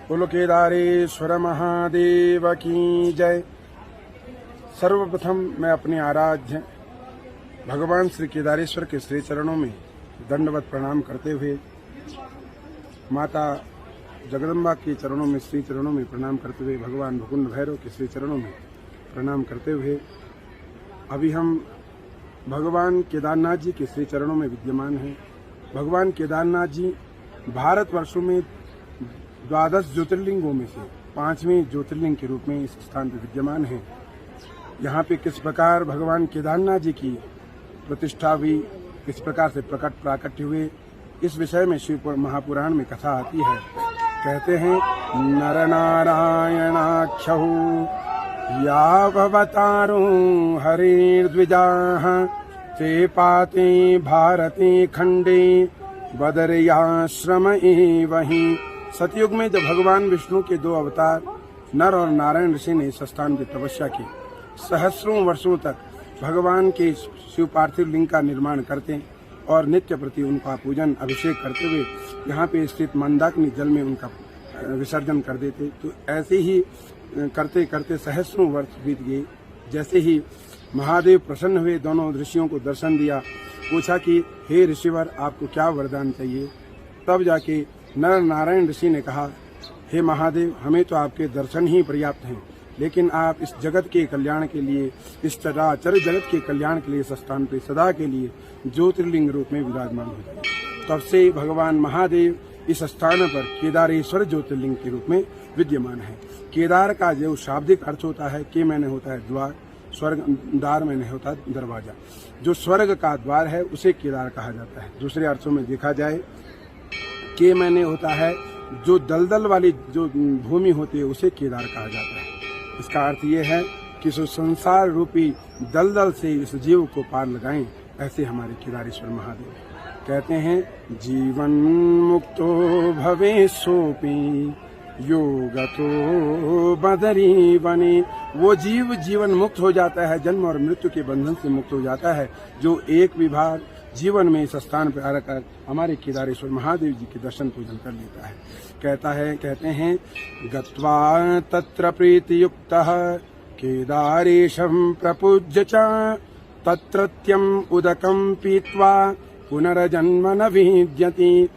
बोलो केदारेश्वर महादेव की जय। सर्वप्रथम मैं अपने आराध्य भगवान श्री केदारेश्वर के श्री चरणों में दंडवत प्रणाम करते हुए, माता जगदम्बा के चरणों में श्री चरणों में प्रणाम करते हुए, भगवान भकुंड भैरव के श्री चरणों में प्रणाम करते हुए, अभी हम भगवान केदारनाथ जी के श्री चरणों में विद्यमान हैं। भगवान केदारनाथ जी भारतवर्षों में 12 ज्योतिर्लिंगों में से 5वें ज्योतिर्लिंग के रूप में इस स्थान पर विद्यमान हैं। यहाँ पे किस प्रकार भगवान केदारनाथ जी की प्रतिष्ठा हुई, किस प्रकार से प्राकट्य हुए, इस विषय में शिव महापुराण में कथा आती है। कहते हैं नर नारायणाख्यौ यावतारो हरिर्द्विजाः ते पाते भारते खंडे बदरियाश्रम एवहि। सतयुग में जब भगवान विष्णु के 2 अवतार नर और नारायण ऋषि ने इस स्थान की तपस्या की, सहस्रों वर्षों तक भगवान के शिव पार्थिव लिंग का निर्माण करते और नित्य प्रति उनका पूजन अभिषेक करते हुए यहाँ पे स्थित मंदाकिनी जल में उनका विसर्जन कर देते। तो ऐसे ही करते करते सहस्रों वर्ष बीत गए। जैसे ही महादेव प्रसन्न हुए, दोनों ऋषियों को दर्शन दिया, पूछा कि हे ऋषिवर, आपको क्या वरदान चाहिए। तब जाके नर नारायण ऋषि ने कहा, हे महादेव, हमें तो आपके दर्शन ही पर्याप्त हैं, लेकिन आप इस जगत के कल्याण के लिए, इस चराचर जगत के कल्याण के लिए इस स्थान पर सदा के लिए ज्योतिर्लिंग रूप में विराजमान हो जाए। तब से भगवान महादेव इस स्थान पर केदारेश्वर ज्योतिर्लिंग के रूप में विद्यमान है। केदार का जो शाब्दिक अर्थ होता है, के मैंने होता है द्वार, स्वर्ग, दार मैंने होता है दरवाजा। जो स्वर्ग का द्वार है उसे केदार कहा जाता है। दूसरे अर्थों में देखा जाए, के मैंने होता है जो दलदल वाली जो भूमि होती है उसे केदार कहा जाता है। इसका अर्थ ये है कि जो संसार रूपी दलदल से इस जीव को पार लगाएं, ऐसे हमारे केदारेश्वर महादेव कहते हैं, जीवन मुक्तो भवे सोपी योगतो बदरी बने। वो जीव जीवन मुक्त हो जाता है, जन्म और मृत्यु के बंधन से मुक्त हो जाता है, जो एक विभाग जीवन में इस स्थान पर आकर हमारे केदारेश्वर महादेव जी के दर्शन पूजन कर लेता है। कहते हैं गत्वा तत्र प्रीतियुक्तः केदारेशं प्रपूज्य च तत्रत्यम उदकं पीत्वा पुनर्जन्म न विद्यति।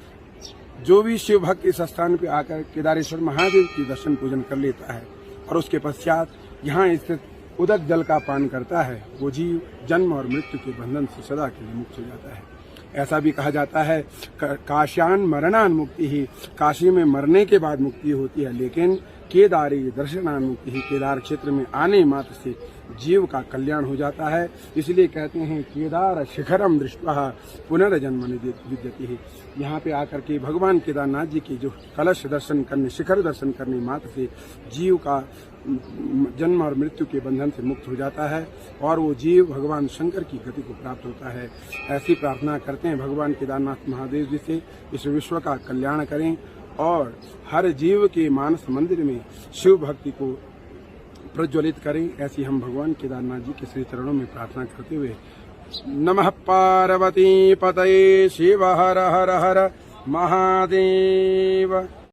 जो भी शिव भक्त इस स्थान पर आकर केदारेश्वर महादेव की दर्शन पूजन कर लेता है और उसके पश्चात यहाँ स्थित उदक जल का पान करता है, वो जीव जन्म और मृत्यु के बंधन से सदा के लिए मुक्त हो जाता है। ऐसा भी कहा जाता है, काश्यान मरणान मुक्ति ही, काशी में मरने के बाद मुक्ति होती है, लेकिन केदारी दर्शनान मुक्ति ही, केदार क्षेत्र में आने मात्र से जीव का कल्याण हो जाता है। इसलिए कहते हैं केदार शिखरम दृष्ट्वा पुनर्जन्म विद्यति ही। यहाँ पे आकर के भगवान केदारनाथ जी के जो कलश दर्शन करने, शिखर दर्शन करने मात्र से जीव का जन्म और मृत्यु के बंधन से मुक्त हो जाता है और वो जीव भगवान शंकर की गति को प्राप्त होता है। ऐसी प्रार्थना करते हैं भगवान केदारनाथ महादेव जी से, इस विश्व का कल्याण करें और हर जीव के मानस मंदिर में शिव भक्ति को प्रज्वलित करें। ऐसी हम भगवान केदारनाथ जी के श्री चरणों में प्रार्थना करते हुए, नमः पार्वती पतये शिव हर हर हर महादेव।